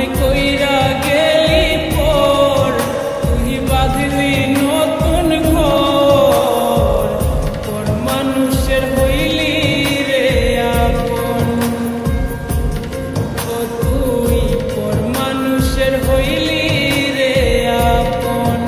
আমায় কইরা গেলি পর, তুই বাঁধলি নতুন ঘর, পর মানুষের হইলি রে আপন। ও তুই পর মানুষের হইলি রে আপন।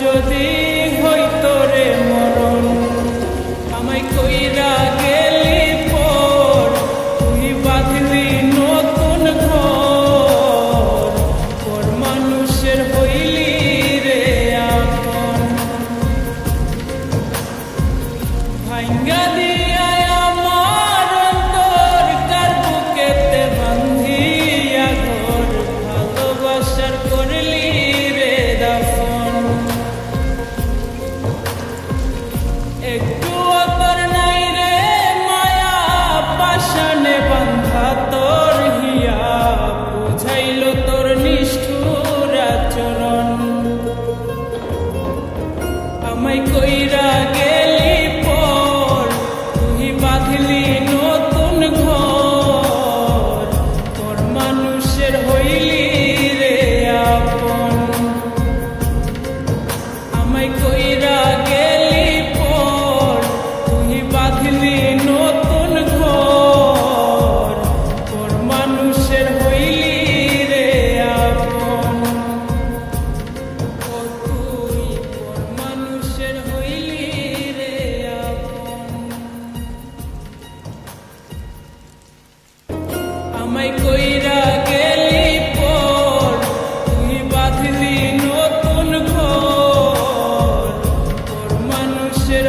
যদি হইতো রে মরণ, আমায় কইরা গেলি পর, তুই বাঁধলি নতুন ঘর, পর মানুষের হইলি রে আপন। ভাঙ্গা দিয়া আমার অন্তর কার বুকেতে বান্ধিয়া ঘর, ভালোবাসার করলি রে দাফন। একটু তোর নাই রে মায়া, পাশানে বান্ধা তোর হিয়া, বুঝাইল তোর নিষ্ঠুর আচরণ। আমায় কইরা গেলি পর, তুই বাঁধলি নতুন ঘর, তোর মানুষের হইলি রে আপন। আমায় কইরা গেলি পর, তুই বাঁধলি নতুন ঘর, তোর মানুষের হইলি রে আপন। ও তুই পর মানুষের হইলি রে আপন। আমায় কইরা গেলি পর, তুই বাঁধলি নতুন ঘর, তোর মানুষের